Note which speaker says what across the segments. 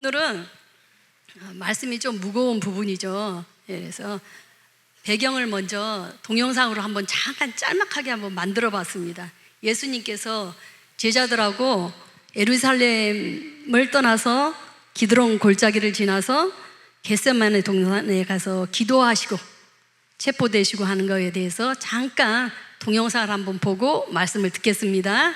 Speaker 1: 오늘은 말씀이 좀 무거운 부분이죠. 그래서 배경을 먼저 동영상으로 한번 잠깐 짤막하게 한번 만들어 봤습니다. 예수님께서 제자들하고 예루살렘을 떠나서 기드론 골짜기를 지나서 겟세마네 동산에 가서 기도하시고 체포되시고 하는 것에 대해서 잠깐 동영상을 한번 보고 말씀을 듣겠습니다.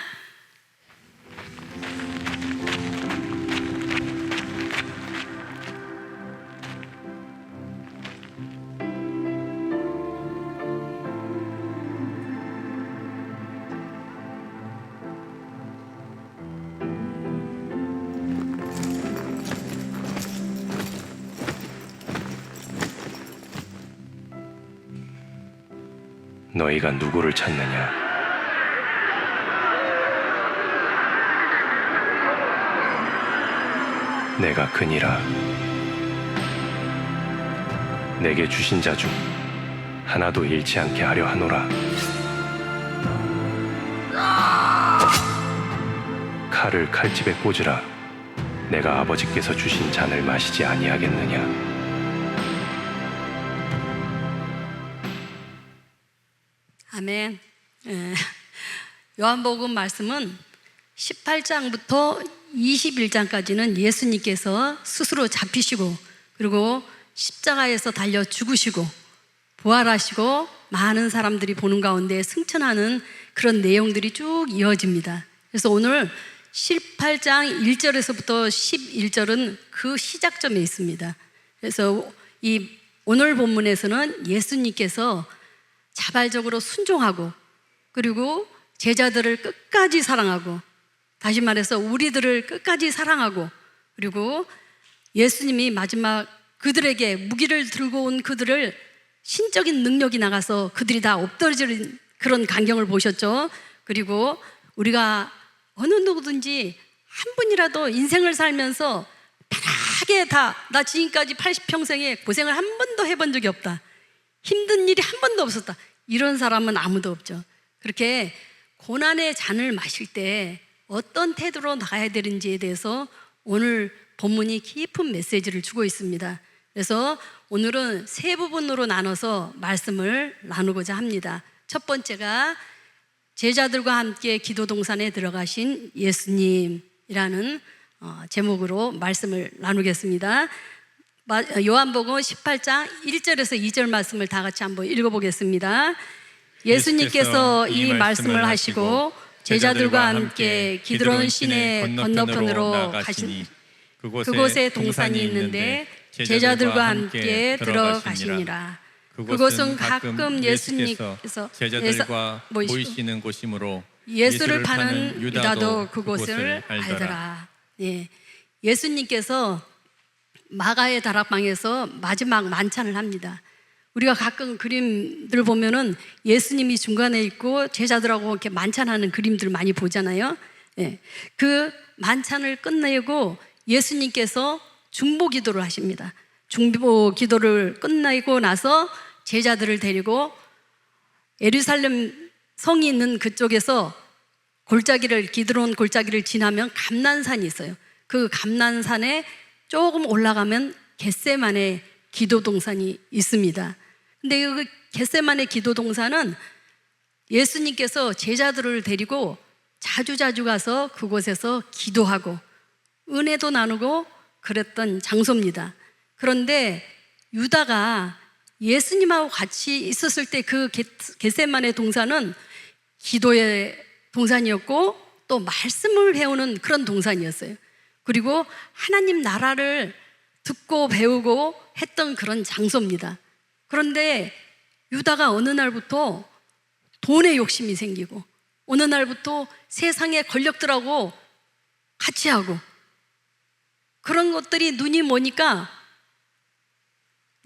Speaker 2: 너희가 누구를 찾느냐? 내가 그니라. 내게 주신 자 중 하나도 잃지 않게 하려 하노라. 칼을 칼집에 꽂으라. 내가 아버지께서 주신 잔을 마시지 아니하겠느냐?
Speaker 1: 아멘. 요한복음 말씀은 18장부터 21장까지는 예수님께서 스스로 잡히시고 그리고 십자가에서 달려 죽으시고 부활하시고 많은 사람들이 보는 가운데 승천하는 그런 내용들이 쭉 이어집니다. 그래서 오늘 18장 1절에서부터 11절은 그 시작점에 있습니다. 그래서 이 오늘 본문에서는 예수님께서 자발적으로 순종하고 그리고 제자들을 끝까지 사랑하고, 다시 말해서 우리들을 끝까지 사랑하고, 그리고 예수님이 마지막 그들에게 무기를 들고 온 그들을 신적인 능력이 나가서 그들이 다 엎드러지는 그런 광경을 보셨죠. 그리고 우리가 어느 누구든지 한 분이라도 인생을 살면서 편하게 나 지금까지 80평생에 고생을 한 번도 해본 적이 없다, 힘든 일이 한 번도 없었다, 이런 사람은 아무도 없죠. 그렇게 고난의 잔을 마실 때 어떤 태도로 나가야 되는지에 대해서 오늘 본문이 깊은 메시지를 주고 있습니다. 그래서 오늘은 세 부분으로 나눠서 말씀을 나누고자 합니다. 첫 번째가 제자들과 함께 기도 동산에 들어가신 예수님이라는 제목으로 말씀을 나누겠습니다. 요한복음 18장 1절에서 2절 말씀을 다 같이 한번 읽어보겠습니다. 예수님께서 이 말씀을 하시고 제자들과 함께 기드론 시내 건너편으로 가시니 그곳에 동산이 있는데 제자들과 함께 들어가시니라. 그곳은 가끔 예수님께서
Speaker 3: 제자들과 모이시는 곳이므로
Speaker 1: 예수를 파는 유다도 그곳을 알더라. 예, 예수님께서 마가의 다락방에서 마지막 만찬을 합니다. 우리가 가끔 그림들 보면은 예수님이 중간에 있고 제자들하고 이렇게 만찬하는 그림들 많이 보잖아요. 예, 그 만찬을 끝내고 예수님께서 중보 기도를 하십니다. 중보 기도를 끝내고 나서 제자들을 데리고 예루살렘 성이 있는 그쪽에서 기드론 골짜기를 지나면 감난산이 있어요. 그 감난산에 조금 올라가면 겟세마네 기도 동산이 있습니다. 근데 그 겟세마네 기도 동산은 예수님께서 제자들을 데리고 자주 가서 그곳에서 기도하고 은혜도 나누고 그랬던 장소입니다. 그런데 유다가 예수님하고 같이 있었을 때 그 겟세마네 동산은 기도의 동산이었고 또 말씀을 배우는 그런 동산이었어요. 그리고 하나님 나라를 듣고 배우고 했던 그런 장소입니다. 그런데 유다가 어느 날부터 돈의 욕심이 생기고 어느 날부터 세상의 권력들하고 같이 하고 그런 것들이 눈이 머니까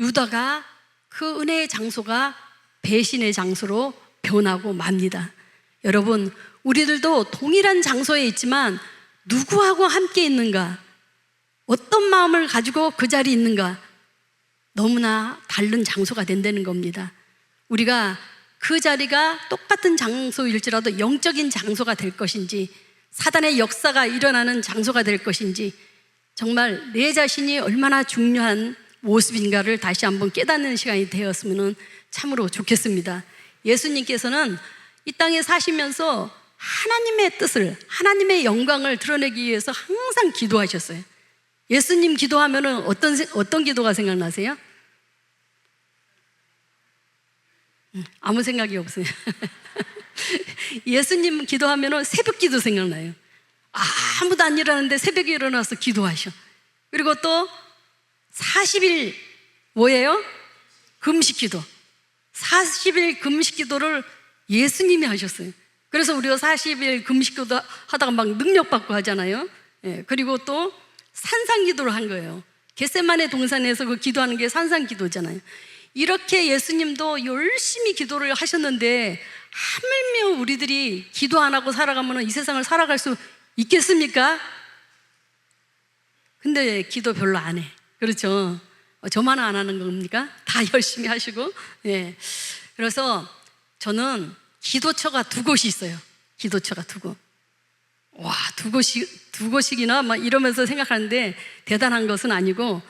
Speaker 1: 유다가 그 은혜의 장소가 배신의 장소로 변하고 맙니다. 여러분, 우리들도 동일한 장소에 있지만 누구하고 함께 있는가, 어떤 마음을 가지고 그 자리에 있는가, 너무나 다른 장소가 된다는 겁니다. 우리가 그 자리가 똑같은 장소일지라도 영적인 장소가 될 것인지, 사단의 역사가 일어나는 장소가 될 것인지, 정말 내 자신이 얼마나 중요한 모습인가를 다시 한번 깨닫는 시간이 되었으면 참으로 좋겠습니다. 예수님께서는 이 땅에 사시면서 하나님의 뜻을, 하나님의 영광을 드러내기 위해서 항상 기도하셨어요. 예수님 기도하면 어떤 기도가 생각나세요? 아무 생각이 없어요. 예수님 기도하면 새벽 기도 생각나요. 아무도 안 일어나는데 새벽에 일어나서 기도하셔. 그리고 또 40일 뭐예요? 금식 기도. 40일 금식 기도를 예수님이 하셨어요. 그래서 우리가 40일 금식 기도 하다가 막 능력받고 하잖아요. 예, 그리고 또 산상 기도를 한 거예요. 겟세마네 동산에서 그 기도하는 게 산상 기도잖아요. 이렇게 예수님도 열심히 기도를 하셨는데 하물며 우리들이 기도 안 하고 살아가면 이 세상을 살아갈 수 있겠습니까? 근데 기도 별로 안 해. 그렇죠? 저만 안 하는 겁니까? 다 열심히 하시고. 예. 그래서 저는 기도처가 2곳이 있어요. 기도처가 2곳. 와, 2곳이나 막 이러면서 생각하는데 대단한 것은 아니고,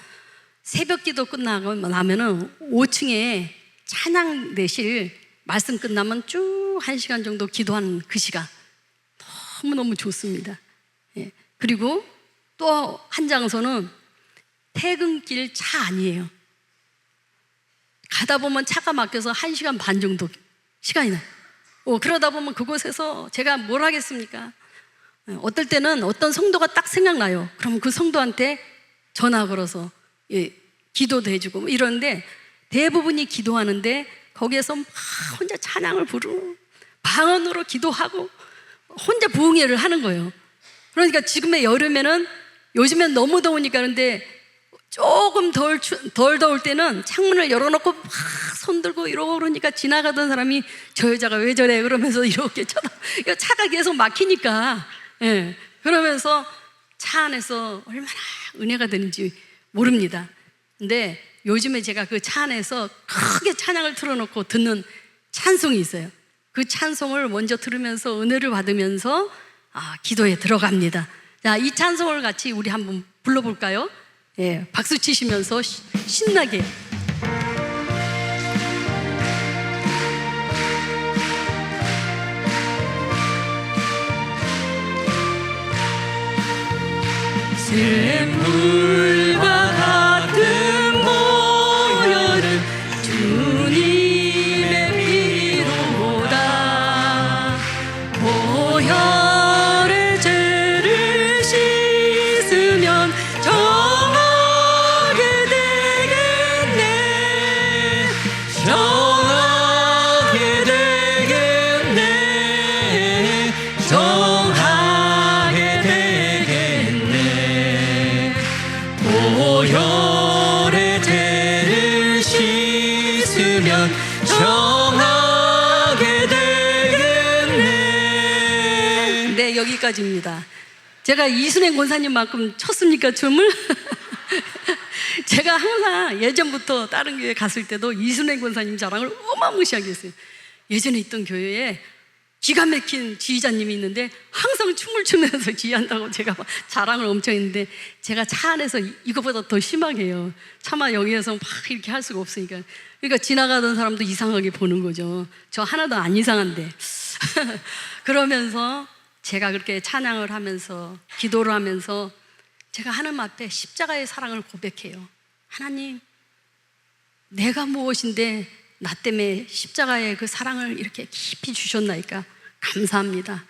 Speaker 1: 새벽 기도 끝나고 나면은 5층에 찬양대실 말씀 끝나면 쭉 1시간 정도 기도하는 그 시간 너무너무 좋습니다. 예. 그리고 또 한 장소는 퇴근길 차 아니에요. 가다 보면 차가 막혀서 1시간 반 정도 시간이 나요. 그러다 보면 그곳에서 제가 뭘 하겠습니까? 어떨 때는 어떤 성도가 딱 생각나요. 그럼 그 성도한테 전화 걸어서 기도도 해주고 뭐 이러는데, 대부분이 기도하는데 거기에서 막 혼자 찬양을 부르고 방언으로 기도하고 혼자 부흥회를 하는 거예요. 그러니까 지금의 여름에는, 요즘엔 너무 더우니까, 그런데 조금 덜 더울 때는 창문을 열어놓고 막 손들고 이러고 그러니까 지나가던 사람이 저 여자가 왜 저래 그러면서 이렇게 차가 계속 막히니까, 예, 그러면서 차 안에서 얼마나 은혜가 되는지 모릅니다. 근데 요즘에 제가 그 차 안에서 크게 찬양을 틀어놓고 듣는 찬송이 있어요. 그 찬송을 먼저 들으면서 은혜를 받으면서 기도에 들어갑니다. 자, 이 찬송을 같이 우리 한번 불러볼까요? 예, 박수 치시면서 신나게. 샘물과 같은 보혈은 주님의 피로다. 보혈의 죄를 씻으면 정하게 되겠네. 정하게 되겠네. 정하게 되겠네. 보혈의 죄를 씻으면 정하게 되겠네. 네, 여기까지입니다. 제가 이순행 권사님만큼 쳤습니까, 춤을? 제가 항상 예전부터 다른 교회 갔을 때도 이순행 권사님 자랑을 어마무시하게 했어요. 예전에 있던 교회에 기가 막힌 지휘자님이 있는데 항상 춤을 추면서 지휘한다고 제가 막 자랑을 엄청 했는데, 제가 차 안에서 이것보다 더 심하게 해요. 차마 여기에서 막 이렇게 할 수가 없으니까. 그러니까 지나가던 사람도 이상하게 보는 거죠. 저 하나도 안 이상한데. 그러면서 제가 그렇게 찬양을 하면서 기도를 하면서 제가 하나님 앞에 십자가의 사랑을 고백해요. 하나님, 내가 무엇인데 나 때문에 십자가의 그 사랑을 이렇게 깊이 주셨나이까? 감사합니다.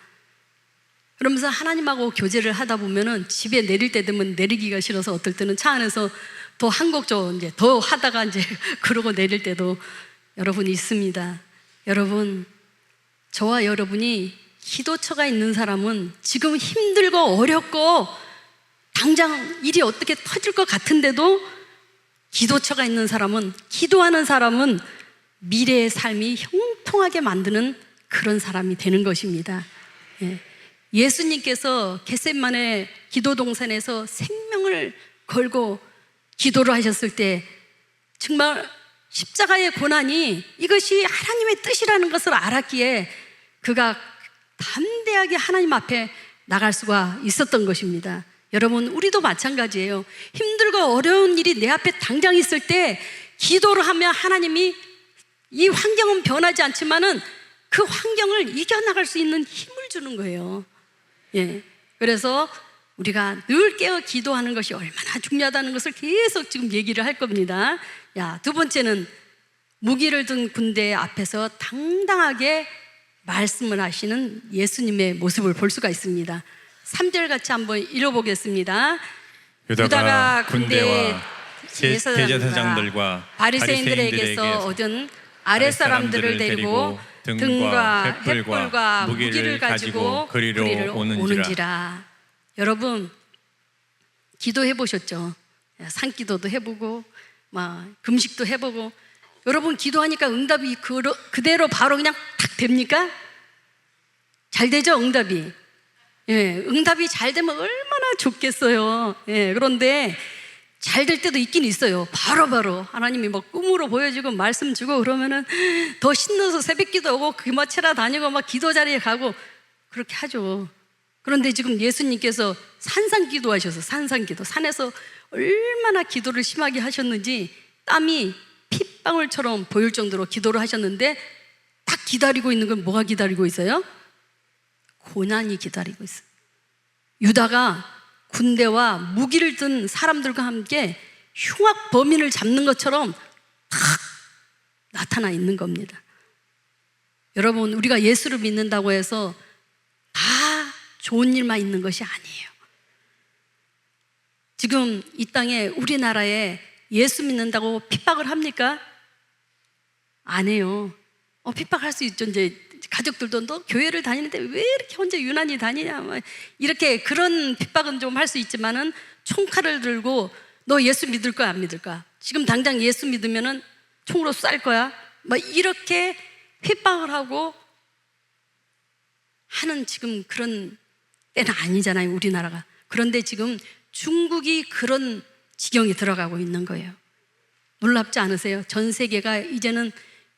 Speaker 1: 그러면서 하나님하고 교제를 하다 보면은 집에 내릴 때 되면 내리기가 싫어서 어떨 때는 차 안에서 더 한 곡 이제 더 하다가 이제 그러고 내릴 때도 여러분 있습니다. 여러분, 저와 여러분이 기도처가 있는 사람은 지금 힘들고 어렵고 당장 일이 어떻게 터질 것 같은데도 기도처가 있는 사람은, 기도하는 사람은 미래의 삶이 형통하게 만드는 그런 사람이 되는 것입니다. 예. 예수님께서 겟세마네 기도 동산에서 생명을 걸고 기도를 하셨을 때 정말 십자가의 고난이 이것이 하나님의 뜻이라는 것을 알았기에 그가 담대하게 하나님 앞에 나갈 수가 있었던 것입니다. 여러분, 우리도 마찬가지예요. 힘들고 어려운 일이 내 앞에 당장 있을 때 기도를 하면 하나님이 이 환경은 변하지 않지만은 그 환경을 이겨나갈 수 있는 힘을 주는 거예요. 예. 그래서 우리가 늘 깨어 기도하는 것이 얼마나 중요하다는 것을 계속 지금 얘기를 할 겁니다. 야, 두 번째는 무기를 든 군대 앞에서 당당하게 말씀을 하시는 예수님의 모습을 볼 수가 있습니다. 3절 같이 한번 읽어보겠습니다.
Speaker 3: 유다가 군대와 대제사장들과
Speaker 1: 바리새인들에게서 얻은 아랫사람들을 데리고 등과 횃불과 무기를 가지고 그리로 오는지라. 여러분, 기도해 보셨죠? 산기도도 해보고 막 금식도 해보고. 여러분, 기도하니까 응답이 그대로 바로 그냥 탁 됩니까? 잘 되죠, 응답이? 예, 응답이 잘 되면 얼마나 좋겠어요. 예, 그런데 잘 될 때도 있긴 있어요. 바로바로 하나님이 막 꿈으로 보여주고 말씀 주고 그러면은 더 신나서 새벽 기도하고 금화체라 다니고 막 기도 자리에 가고 그렇게 하죠. 그런데 지금 예수님께서 산상기도 하셔서 산상기도, 산에서 얼마나 기도를 심하게 하셨는지 땀이 핏방울처럼 보일 정도로 기도를 하셨는데 딱 기다리고 있는 건 뭐가 기다리고 있어요? 고난이 기다리고 있어요. 유다가 군대와 무기를 든 사람들과 함께 흉악 범인을 잡는 것처럼 탁 나타나 있는 겁니다. 여러분, 우리가 예수를 믿는다고 해서 다 좋은 일만 있는 것이 아니에요. 지금 이 땅에 우리나라에 예수 믿는다고 핍박을 합니까? 안 해요. 핍박할 수 있죠. 이제 가족들도 너 교회를 다니는데 왜 이렇게 혼자 유난히 다니냐, 이렇게 그런 핍박은 좀 할 수 있지만은 총칼을 들고 너 예수 믿을 거야 안 믿을 거야? 지금 당장 예수 믿으면은 총으로 쌀 거야? 이렇게 핍박을 하고 하는 지금 그런 때는 아니잖아요, 우리나라가. 그런데 지금 중국이 그런 지경에 들어가고 있는 거예요. 놀랍지 않으세요? 전 세계가 이제는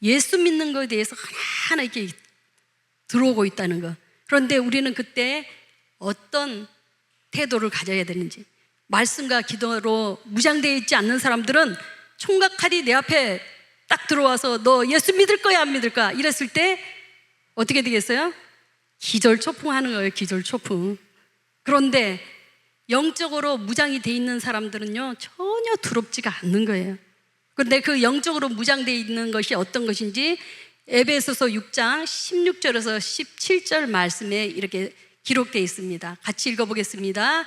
Speaker 1: 예수 믿는 것에 대해서 하나하나 이렇게 들어오고 있다는 거. 그런데 우리는 그때 어떤 태도를 가져야 되는지, 말씀과 기도로 무장되어 있지 않는 사람들은 총과 칼이 내 앞에 딱 들어와서 너 예수 믿을 거야 안 믿을 거야 이랬을 때 어떻게 되겠어요? 기절초풍하는 거예요. 기절초풍. 그런데 영적으로 무장이 돼 있는 사람들은요 전혀 두렵지가 않는 거예요. 그런데 그 영적으로 무장되어 있는 것이 어떤 것인지 에베소서 6장 16절에서 17절 말씀에 이렇게 기록되어 있습니다. 같이 읽어보겠습니다.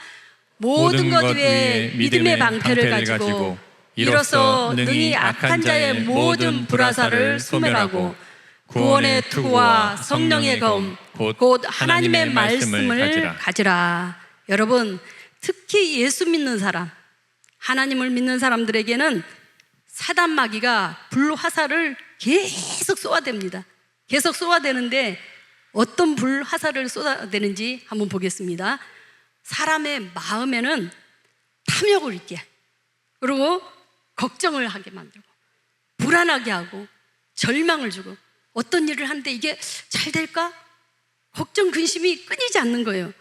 Speaker 1: 모든 것 위에 믿음의 방패를 가지고 이로써 능히 악한 자의 모든 불화살을 소멸하고 구원의 투구와 성령의 검 곧 하나님의 말씀을 가지라. 여러분, 특히 예수 믿는 사람, 하나님을 믿는 사람들에게는 사단 마귀가 불화살을 계속 쏘아댑니다. 계속 쏘아대는데 어떤 불화살을 쏘아대는지 한번 보겠습니다. 사람의 마음에는 탐욕을 있게, 그리고 걱정을 하게 만들고 불안하게 하고 절망을 주고, 어떤 일을 하는데 이게 잘 될까? 걱정, 근심이 끊이지 않는 거예요.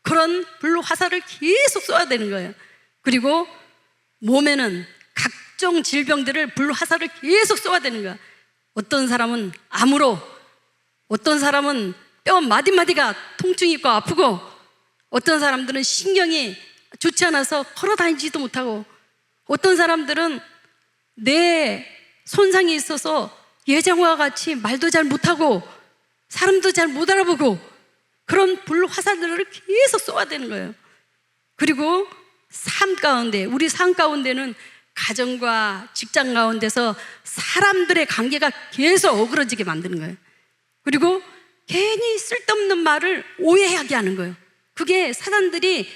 Speaker 1: 그런 불화살을 계속 쏘아대는 거예요. 그리고 몸에는 각종 질병들을 불화살을 계속 쏘아대는 거야. 어떤 사람은 암으로, 어떤 사람은 뼈 마디마디가 통증이 있고 아프고, 어떤 사람들은 신경이 좋지 않아서 걸어다니지도 못하고, 어떤 사람들은 뇌에 손상이 있어서 예전과 같이 말도 잘 못하고 사람도 잘 못 알아보고, 그런 불화살들을 계속 쏘아대는 거예요. 그리고 삶 가운데, 우리 삶 가운데는 가정과 직장 가운데서 사람들의 관계가 계속 어그러지게 만드는 거예요. 그리고 괜히 쓸데없는 말을 오해하게 하는 거예요. 그게 사단들이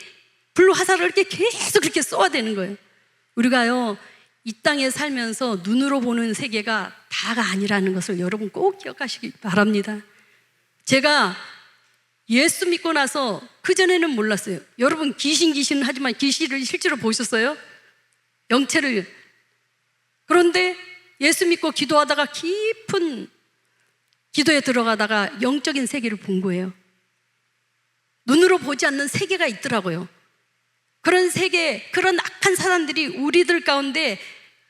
Speaker 1: 불화살을 이렇게 계속 그렇게 쏘아대는 거예요. 우리가요, 이 땅에 살면서 눈으로 보는 세계가 다가 아니라는 것을 여러분 꼭 기억하시기 바랍니다. 제가 예수 믿고 나서 그전에는 몰랐어요. 여러분, 귀신은 하지만 귀신을 실제로 보셨어요? 영체를. 그런데 예수 믿고 기도하다가 깊은 기도에 들어가다가 영적인 세계를 본 거예요. 눈으로 보지 않는 세계가 있더라고요. 그런 세계, 그런 악한 사람들이 우리들 가운데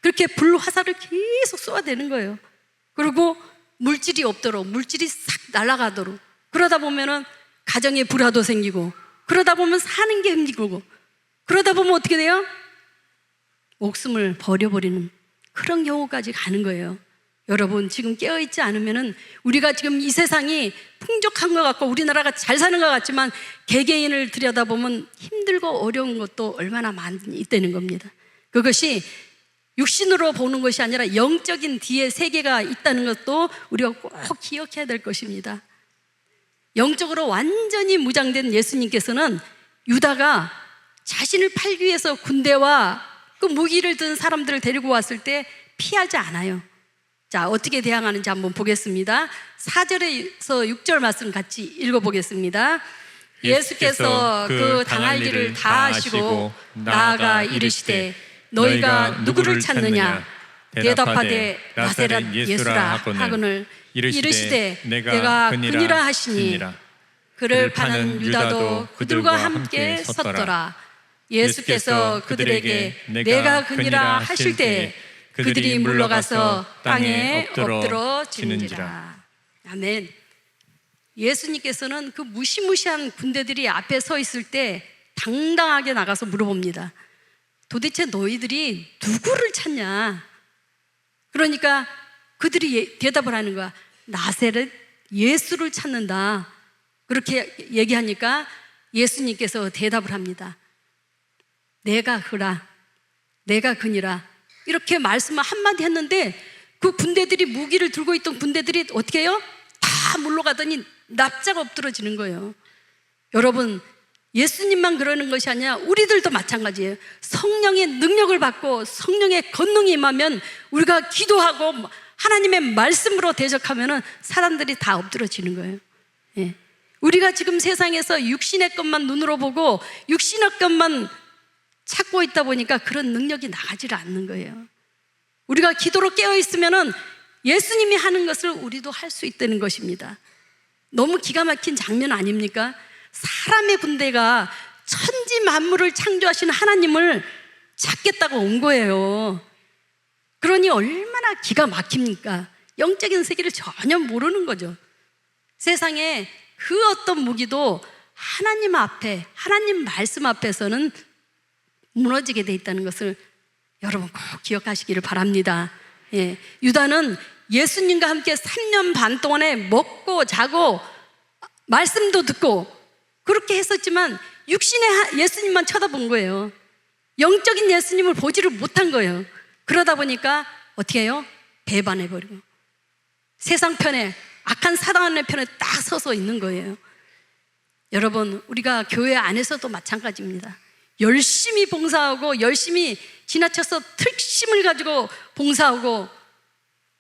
Speaker 1: 그렇게 불화살을 계속 쏘아대는 거예요. 그리고 물질이 없도록, 물질이 싹 날아가도록, 그러다 보면은 가정에 불화도 생기고, 그러다 보면 사는 게 힘들고, 그러다 보면 어떻게 돼요? 목숨을 버려버리는 그런 경우까지 가는 거예요. 여러분, 지금 깨어있지 않으면은 우리가 지금 이 세상이 풍족한 것 같고 우리나라가 잘 사는 것 같지만 개개인을 들여다보면 힘들고 어려운 것도 얼마나 많이 있다는 겁니다. 그것이 육신으로 보는 것이 아니라 영적인 뒤에 세계가 있다는 것도 우리가 꼭 기억해야 될 것입니다. 영적으로 완전히 무장된 예수님께서는 유다가 자신을 팔기 위해서 군대와 그 무기를 든 사람들을 데리고 왔을 때 피하지 않아요. 자, 어떻게 대항하는지 한번 보겠습니다. 4절에서 6절 말씀 같이 읽어보겠습니다. 예수께서 그 당할 일을 다 하시고 나아가 이르시되 너희가 누구를 찾느냐? 대답하되 나사렛 예수라 하거늘 이르시되 내가 그니라 하시니 그를 파는 유다도 그들과 함께 섰더라. 예수께서 그들에게 내가 그니라 하실 때 그들이 물러가서 땅에 엎드러지는지라. 아멘. 예수님께서는 그 무시무시한 군대들이 앞에 서 있을 때 당당하게 나가서 물어봅니다. 도대체 너희들이 누구를 찾냐? 그러니까 그들이 대답을 하는 거야. 나사렛 예수를 찾는다. 그렇게 얘기하니까 예수님께서 대답을 합니다. 내가 그라, 내가 그니라. 이렇게 말씀을 한마디 했는데 그 군대들이 무기를 들고 있던 군대들이 어떻게 해요? 다 물러가더니 납작 엎드러지는 거예요. 여러분, 예수님만 그러는 것이 아니라 우리들도 마찬가지예요. 성령의 능력을 받고 성령의 권능이 임하면 우리가 기도하고 하나님의 말씀으로 대적하면 사람들이 다 엎드러지는 거예요. 예. 우리가 지금 세상에서 육신의 것만 눈으로 보고 육신의 것만 찾고 있다 보니까 그런 능력이 나가지를 않는 거예요. 우리가 기도로 깨어있으면 예수님이 하는 것을 우리도 할 수 있다는 것입니다. 너무 기가 막힌 장면 아닙니까? 사람의 군대가 천지 만물을 창조하신 하나님을 찾겠다고 온 거예요. 그러니 얼마나 기가 막힙니까? 영적인 세계를 전혀 모르는 거죠. 세상에 그 어떤 무기도 하나님 앞에, 하나님 말씀 앞에서는 무너지게 돼 있다는 것을 여러분 꼭 기억하시기를 바랍니다. 예, 유다는 예수님과 함께 3년 반 동안에 먹고 자고 말씀도 듣고 그렇게 했었지만 육신의 예수님만 쳐다본 거예요. 영적인 예수님을 보지를 못한 거예요. 그러다 보니까 어떻게 해요? 배반해버리고 세상 편에, 악한 사단의 편에 딱 서서 있는 거예요. 여러분, 우리가 교회 안에서도 마찬가지입니다. 열심히 봉사하고 열심히 지나쳐서 특심을 가지고 봉사하고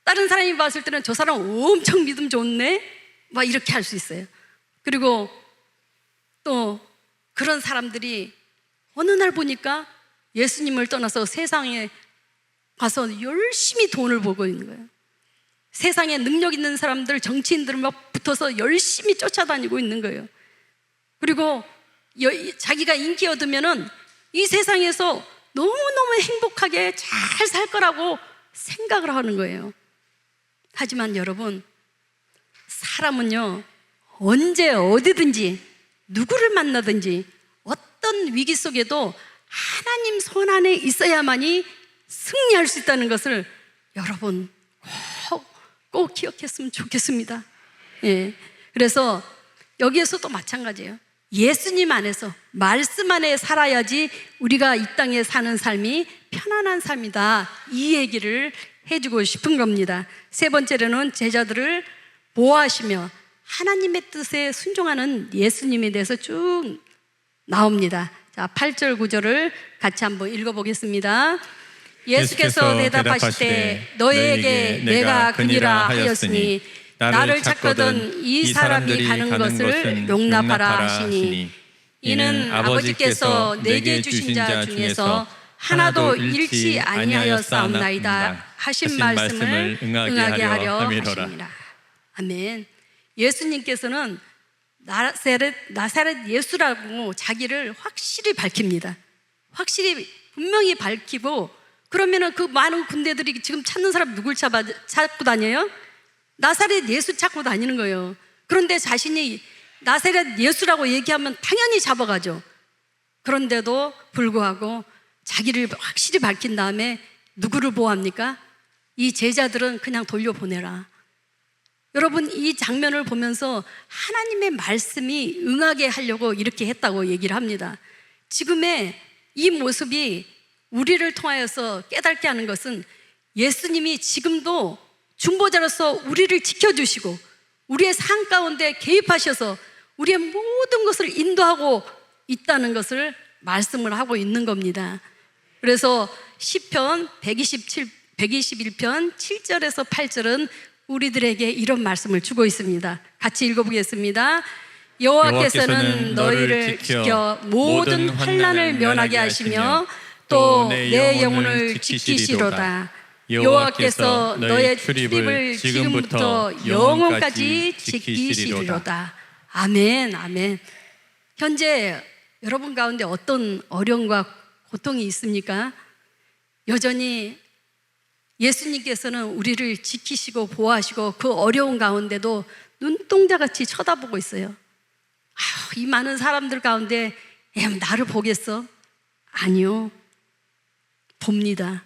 Speaker 1: 다른 사람이 봤을 때는 저 사람 엄청 믿음 좋네? 막 이렇게 할 수 있어요. 그리고 또 그런 사람들이 어느 날 보니까 예수님을 떠나서 세상에 가서 열심히 돈을 벌고 있는 거예요. 세상에 능력 있는 사람들, 정치인들 막 붙어서 열심히 쫓아다니고 있는 거예요. 그리고 자기가 인기 얻으면은 이 세상에서 너무너무 행복하게 잘 살 거라고 생각을 하는 거예요. 하지만 여러분, 사람은요, 언제 어디든지 누구를 만나든지 어떤 위기 속에도 하나님 손 안에 있어야만이 승리할 수 있다는 것을 여러분 꼭 기억했으면 좋겠습니다. 예. 그래서 여기에서도 마찬가지예요. 예수님 안에서 말씀 안에 살아야지 우리가 이 땅에 사는 삶이 편안한 삶이다, 이 얘기를 해주고 싶은 겁니다. 세 번째로는 제자들을 보호하시며 하나님의 뜻에 순종하는 예수님에 대해서 쭉 나옵니다. 자, 8절 9절을 같이 한번 읽어보겠습니다. 예수께서 대답하시되 너희에게 내가 그니라 하였으니 나를 찾거든 이 사람이 가는 것을 용납하라 하시니 이는 아버지께서 내게 주신 자 중에서 하나도 잃지 아니하였사옵나이다 하신 말씀을 응하게 하려 하십니다. 아멘. 예수님께서는 나사렛 예수라고 자기를 확실히 밝힙니다. 확실히 분명히 밝히고, 그러면은 그 많은 군대들이 지금 찾는 사람 누굴 찾고 다녀요? 나사렛 예수 찾고 다니는 거예요. 그런데 자신이 나사렛 예수라고 얘기하면 당연히 잡아가죠. 그런데도 불구하고 자기를 확실히 밝힌 다음에 누구를 보호합니까? 이 제자들은 그냥 돌려보내라. 여러분, 이 장면을 보면서 하나님의 말씀이 응하게 하려고 이렇게 했다고 얘기를 합니다. 지금의 이 모습이 우리를 통하여서 깨닫게 하는 것은 예수님이 지금도 중보자로서 우리를 지켜주시고 우리의 삶 가운데 개입하셔서 우리의 모든 것을 인도하고 있다는 것을 말씀을 하고 있는 겁니다. 그래서 시편 121편 7절에서 8절은 우리들에게 이런 말씀을 주고 있습니다. 같이 읽어보겠습니다. 여호와께서는 너희를 지켜 모든 환난을 면하게 하시며 또 내 영혼을 지키시로다. 여호와께서 너의 출입을 지금부터 영원까지 지키시리로다. 아멘, 아멘. 현재 여러분 가운데 어떤 어려움과 고통이 있습니까? 여전히 예수님께서는 우리를 지키시고 보호하시고 그 어려운 가운데도 눈동자같이 쳐다보고 있어요. 이 많은 사람들 가운데 나를 보겠어? 아니요. 봅니다.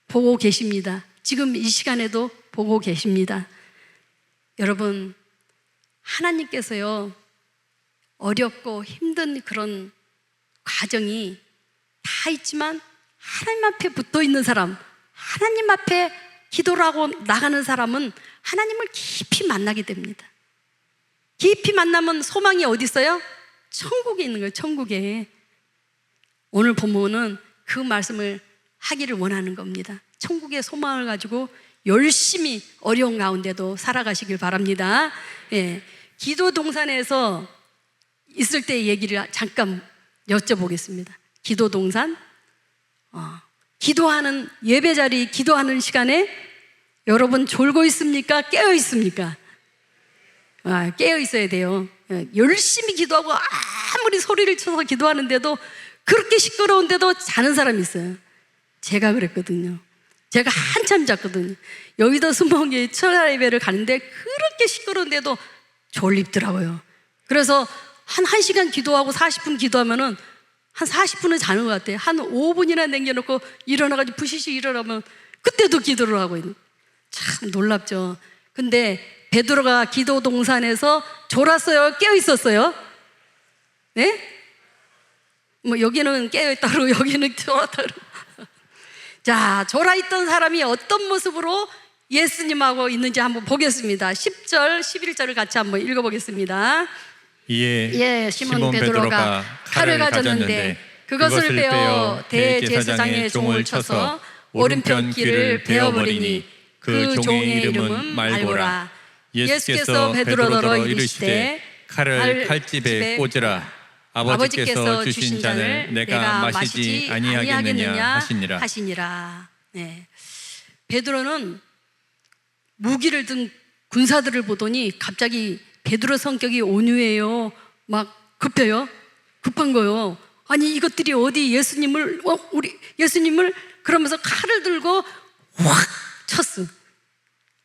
Speaker 1: 보고 계십니다. 지금 이 시간에도 보고 계십니다. 여러분, 하나님께서요, 어렵고 힘든 그런 과정이 다 있지만 하나님 앞에 붙어 있는 사람, 하나님 앞에 기도를 하고 나가는 사람은 하나님을 깊이 만나게 됩니다. 깊이 만나면 소망이 어디 있어요? 천국에 있는 거예요. 천국에. 오늘 본문은 그 말씀을 하기를 원하는 겁니다. 천국의 소망을 가지고 열심히 어려운 가운데도 살아가시길 바랍니다. 예, 기도 동산에서 있을 때 얘기를 잠깐 여쭤보겠습니다. 기도 동산, 기도하는 예배 자리, 기도하는 시간에 여러분 졸고 있습니까? 깨어 있습니까? 깨어 있어야 돼요. 열심히 기도하고 아무리 소리를 쳐서 기도하는데도 그렇게 시끄러운데도 자는 사람이 있어요. 제가 그랬거든요. 제가 한참 잤거든요. 여의도 수목교회 철야 예배를 가는데 그렇게 시끄러운데도 졸립더라고요. 그래서 한 1시간 기도하고 40분 기도하면은 한 40분은 자는 것 같아요. 한 5분이나 남겨놓고 일어나가지고 부시시 일어나면 그때도 기도를 하고 있는. 참 놀랍죠. 근데 베드로가 기도 동산에서 졸았어요? 깨어 있었어요? 네? 뭐 여기는 깨어 있다고 여기는 졸았다고. 자, 졸아있던 사람이 어떤 모습으로 예수님하고 있는지 한번 보겠습니다. 10절, 11절을 같이 한번 읽어보겠습니다.
Speaker 3: 이에
Speaker 1: 시몬 베드로가 칼을 가졌는데 그것을 빼어 대제사장의 종을 쳐서 오른편 귀를 베어버리니 그 종의 이름은 말고라. 예수께서 베드로더러 이르시되 칼을 칼집에 꽂으라. 아버지께서 주신 잔을 내가 마시지 아니하겠느냐 하시니라. 네. 베드로는 무기를 든 군사들을 보더니 갑자기 베드로 성격이 온유해요. 막 급해요. 급한 거요. 아니 이것들이 어디 예수님을 우리 예수님을 그러면서 칼을 들고 확 쳤어.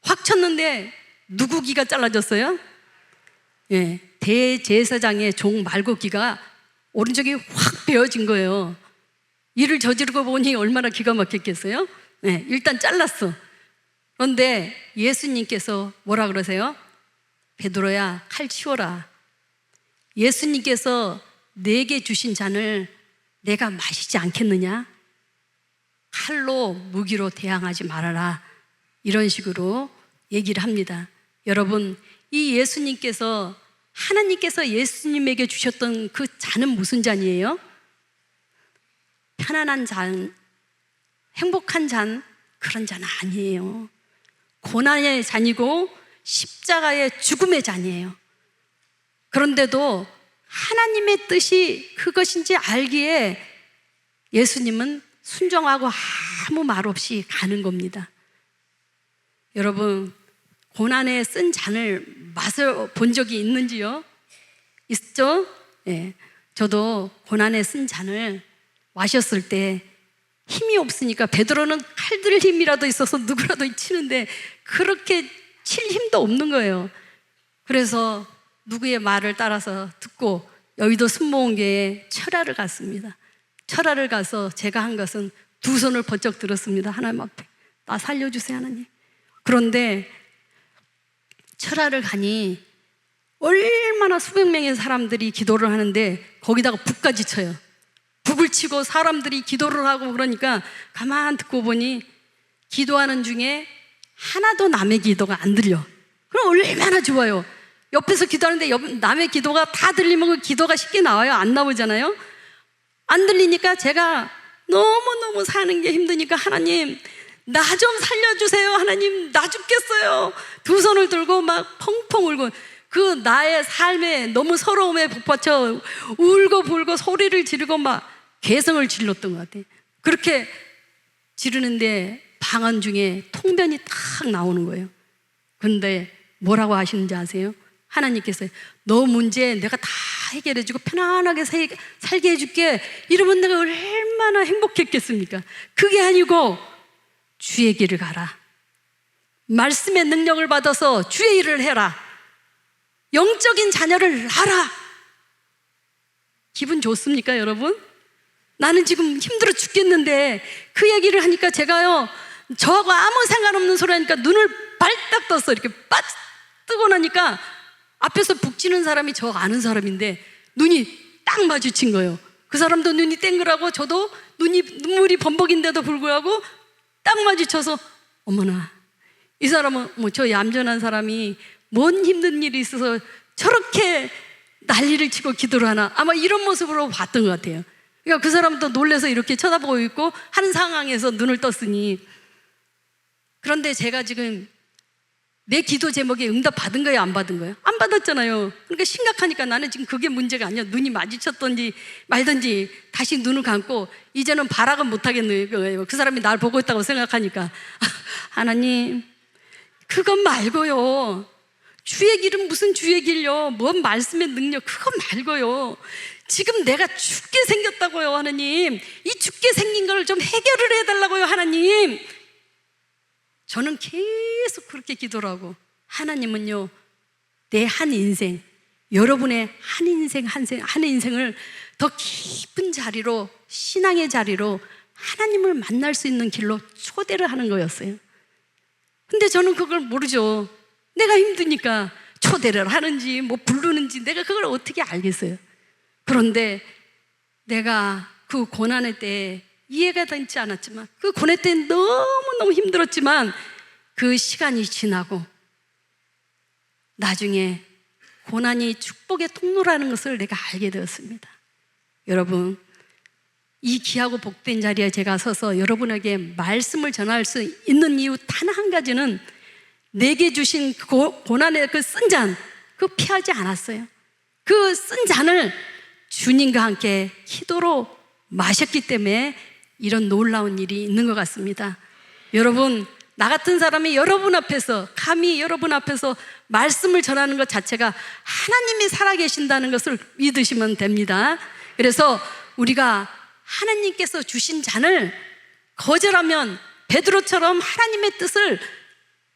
Speaker 1: 확 쳤는데 누구 귀가 잘라졌어요? 예, 대제사장의 종 말고 귀가 오른쪽이 확 베어진 거예요. 일을 저지르고 보니 얼마나 기가 막혔겠어요? 예, 일단 잘랐어. 그런데 예수님께서 뭐라 그러세요? 베드로야, 칼 치워라. 예수님께서 내게 주신 잔을 내가 마시지 않겠느냐? 칼로 무기로 대항하지 말아라. 이런 식으로 얘기를 합니다. 여러분, 이 예수님께서 하나님께서 예수님에게 주셨던 그 잔은 무슨 잔이에요? 편안한 잔, 행복한 잔, 그런 잔 아니에요. 고난의 잔이고 십자가의 죽음의 잔이에요. 그런데도 하나님의 뜻이 그것인지 알기에 예수님은 순종하고 아무 말 없이 가는 겁니다. 여러분, 고난에 쓴 잔을 맛을 본 적이 있는지요? 있죠? 네. 저도 고난에 쓴 잔을 마셨을 때 힘이 없으니까 베드로는 칼 들 힘이라도 있어서 누구라도 치는데 그렇게 칠 힘도 없는 거예요. 그래서 누구의 말을 따라서 듣고 여의도 순복음교회에 철야를 갔습니다. 철야를 가서 제가 한 것은 두 손을 번쩍 들었습니다. 하나님 앞에 나 살려주세요 하나님. 그런데 철야를 가니 얼마나 수백 명의 사람들이 기도를 하는데 거기다가 북까지 쳐요. 북을 치고 사람들이 기도를 하고 그러니까 가만 듣고 보니 기도하는 중에 하나도 남의 기도가 안 들려. 그럼 얼마나 좋아요. 옆에서 기도하는데 남의 기도가 다 들리면 그 기도가 쉽게 나와요? 안 나오잖아요. 안 들리니까 제가 너무너무 사는 게 힘드니까 하나님 나 좀 살려주세요. 하나님 나 죽겠어요. 두 손을 들고 막 펑펑 울고 그 나의 삶에 너무 서러움에 북받쳐 울고 불고 소리를 지르고 막 개성을 질렀던 것 같아요. 그렇게 지르는데 방언 중에 통변이 탁 나오는 거예요. 근데 뭐라고 하시는지 아세요? 하나님께서 너 문제 내가 다 해결해주고 편안하게 살게 해줄게 이러면 내가 얼마나 행복했겠습니까? 그게 아니고 주의 길을 가라. 말씀의 능력을 받아서 주의 일을 해라. 영적인 자녀를 알아. 기분 좋습니까 여러분? 나는 지금 힘들어 죽겠는데 그 얘기를 하니까 제가요 저하고 아무 상관없는 소리 하니까 눈을 발딱 떴어. 이렇게 빡 뜨고 나니까 앞에서 북치는 사람이 저 아는 사람인데 눈이 딱 마주친 거예요. 그 사람도 눈이 땡그라고 저도 눈물이 범벅인데도 불구하고 딱 마주쳐서 어머나 이 사람은 뭐 저 얌전한 사람이 뭔 힘든 일이 있어서 저렇게 난리를 치고 기도를 하나 아마 이런 모습으로 봤던 것 같아요. 그러니까 그 사람도 놀라서 이렇게 쳐다보고 있고 한 상황에서 눈을 떴으니 그런데 제가 지금 내 기도 제목에 응답 받은 거예요? 안 받은 거예요? 안 받았잖아요. 그러니까 심각하니까 나는 지금 그게 문제가 아니야. 눈이 마주쳤던지 말든지 다시 눈을 감고 이제는 발악은 못 하겠는 거예요. 그 사람이 날 보고 있다고 생각하니까 하나님 그건 말고요 주의 길은 무슨 주의 길요 뭔 말씀의 능력 그거 말고요 지금 내가 죽게 생겼다고요 하나님 이 죽게 생긴 걸 좀 해결을 해달라고요 하나님. 저는 계속 그렇게 기도를 하고 하나님은요 내 한 인생 여러분의 한 인생을 더 깊은 자리로 신앙의 자리로 하나님을 만날 수 있는 길로 초대를 하는 거였어요. 근데 저는 그걸 모르죠. 내가 힘드니까 초대를 하는지 뭐 부르는지 내가 그걸 어떻게 알겠어요. 그런데 내가 그 고난의 때에 이해가 되지 않았지만 그 고난 때 너무너무 힘들었지만 그 시간이 지나고 나중에 고난이 축복의 통로라는 것을 내가 알게 되었습니다. 여러분 이 귀하고 복된 자리에 제가 서서 여러분에게 말씀을 전할 수 있는 이유 단 한 가지는 내게 주신 고난의 그 쓴 잔 그거 피하지 않았어요. 그 쓴 잔을 주님과 함께 기도로 마셨기 때문에 이런 놀라운 일이 있는 것 같습니다. 여러분 나 같은 사람이 여러분 앞에서 감히 여러분 앞에서 말씀을 전하는 것 자체가 하나님이 살아계신다는 것을 믿으시면 됩니다. 그래서 우리가 하나님께서 주신 잔을 거절하면 베드로처럼 하나님의 뜻을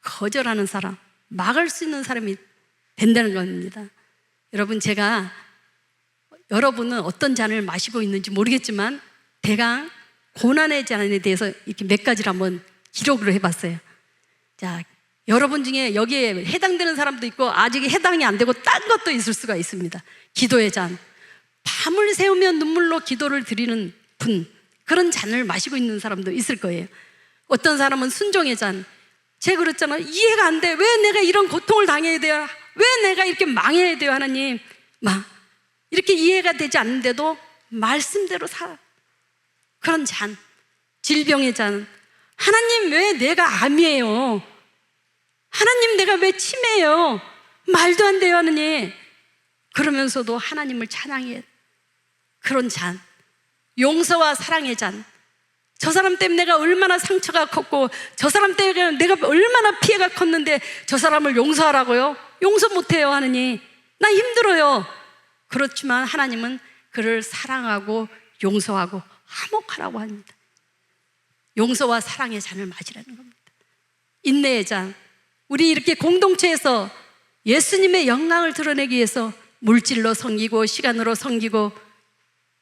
Speaker 1: 거절하는 사람, 막을 수 있는 사람이 된다는 겁니다. 여러분 제가 여러분은 어떤 잔을 마시고 있는지 모르겠지만 대강 고난의 잔에 대해서 이렇게 몇 가지를 한번 기록을 해봤어요. 자, 여러분 중에 여기에 해당되는 사람도 있고 아직 해당이 안 되고 딴 것도 있을 수가 있습니다. 기도의 잔, 밤을 새우며 눈물로 기도를 드리는 분, 그런 잔을 마시고 있는 사람도 있을 거예요. 어떤 사람은 순종의 잔, 제가 그랬잖아요. 이해가 안 돼. 왜 내가 이런 고통을 당해야 돼요? 왜 내가 이렇게 망해야 돼요? 하나님 이렇게 이해가 되지 않는데도 말씀대로 살아. 그런 잔, 질병의 잔. 하나님 왜 내가 암이에요? 하나님 내가 왜 치매예요? 말도 안 돼요 하나님. 그러면서도 하나님을 찬양해. 그런 잔, 용서와 사랑의 잔. 저 사람 때문에 내가 얼마나 상처가 컸고 저 사람 때문에 내가 얼마나 피해가 컸는데 저 사람을 용서하라고요? 용서 못해요 하나님. 나 힘들어요. 그렇지만 하나님은 그를 사랑하고 용서하고 화목하라고 합니다. 용서와 사랑의 잔을 마시라는 겁니다. 인내의 잔. 우리 이렇게 공동체에서 예수님의 영광을 드러내기 위해서 물질로 섬기고 시간으로 섬기고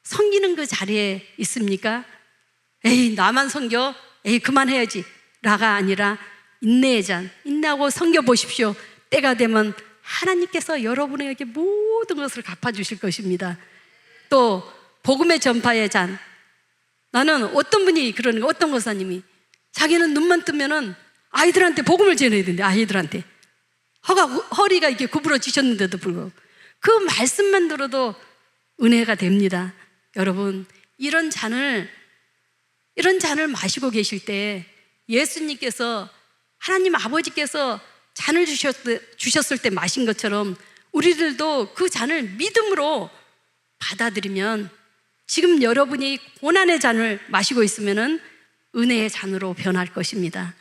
Speaker 1: 섬기는 그 자리에 있습니까? 에이 나만 섬겨? 에이 그만해야지 라가 아니라 인내의 잔, 인내하고 섬겨 보십시오. 때가 되면 하나님께서 여러분에게 모든 것을 갚아주실 것입니다. 또 복음의 전파의 잔. 나는 어떤 분이 그러는 거, 어떤 권사님이 자기는 눈만 뜨면은 아이들한테 복음을 전해야 되는데 아이들한테 허리가 이렇게 구부러지셨는데도 불구하고 그 말씀만 들어도 은혜가 됩니다. 여러분 이런 잔을 마시고 계실 때 예수님께서 하나님 아버지께서 잔을 주셨을 때 마신 것처럼 우리들도 그 잔을 믿음으로 받아들이면 지금 여러분이 고난의 잔을 마시고 있으면 은혜의 잔으로 변할 것입니다.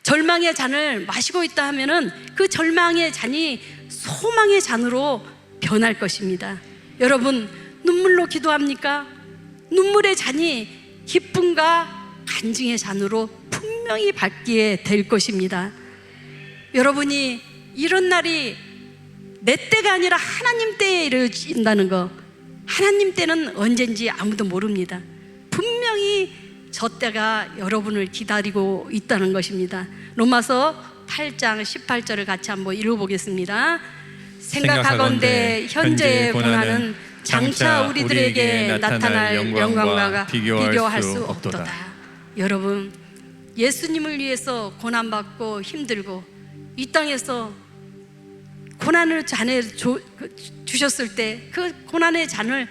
Speaker 1: 절망의 잔을 마시고 있다 하면은 그 절망의 잔이 소망의 잔으로 변할 것입니다. 여러분 눈물로 기도합니까? 눈물의 잔이 기쁨과 간증의 잔으로 분명히 밝게 될 것입니다. 여러분이 이런 날이 내 때가 아니라 하나님 때에 이르신다는 거, 하나님 때는 언젠지 아무도 모릅니다. 분명히 저 때가 여러분을 기다리고 있다는 것입니다. 로마서 8장 18절을 같이 한번 읽어보겠습니다. 생각하건대 현재의 고난은 장차 우리들에게 나타날 영광과 비교할 수 없도다. 여러분 예수님을 위해서 고난받고 힘들고 이 땅에서 고난을 잔에 주셨을 때 그 고난의 잔을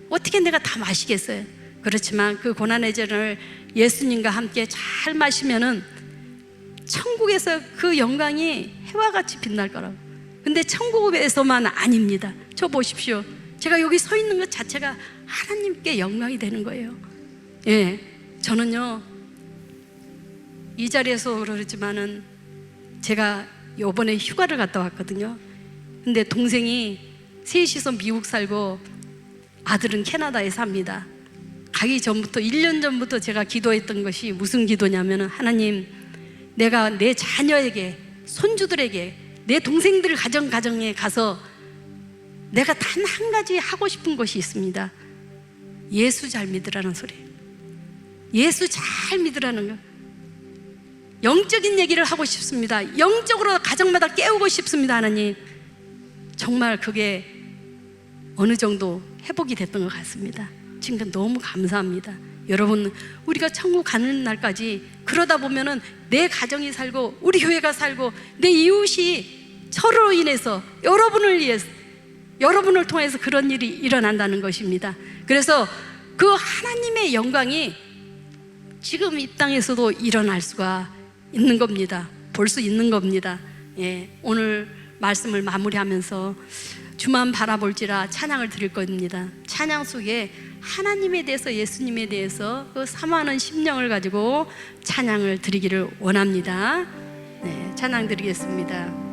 Speaker 1: 어떻게 내가 다 마시겠어요? 그렇지만 그 고난의 잔을 예수님과 함께 잘 마시면은 천국에서 그 영광이 해와 같이 빛날 거라고. 근데 천국에서만 아닙니다. 저 보십시오. 제가 여기 서 있는 것 자체가 하나님께 영광이 되는 거예요. 예, 저는요 이 자리에서 그러지만은 제가 요번에 휴가를 갔다 왔거든요. 근데 동생이 셋이서 미국 살고 아들은 캐나다에 삽니다. 가기 전부터 1년 전부터 제가 기도했던 것이 무슨 기도냐면은 하나님 내가 내 자녀에게 손주들에게 내 동생들 가정에 가서 내가 단 한 가지 하고 싶은 것이 있습니다. 예수 잘 믿으라는 소리. 예수 잘 믿으라는 거. 영적인 얘기를 하고 싶습니다. 영적으로 가정마다 깨우고 싶습니다. 하나님 정말 그게 어느 정도 회복이 됐던 것 같습니다. 지금 너무 감사합니다. 여러분 우리가 천국 가는 날까지 그러다 보면은 내 가정이 살고 우리 교회가 살고 내 이웃이 저로 인해서 여러분을 통해서 그런 일이 일어난다는 것입니다. 그래서 그 하나님의 영광이 지금 이 땅에서도 일어날 수가 있는 겁니다. 볼 수 있는 겁니다. 예, 오늘 말씀을 마무리하면서 주만 바라볼지라 찬양을 드릴 겁니다. 찬양 속에 하나님에 대해서 예수님에 대해서 그 사모하는 심령을 가지고 찬양을 드리기를 원합니다. 네, 찬양 드리겠습니다.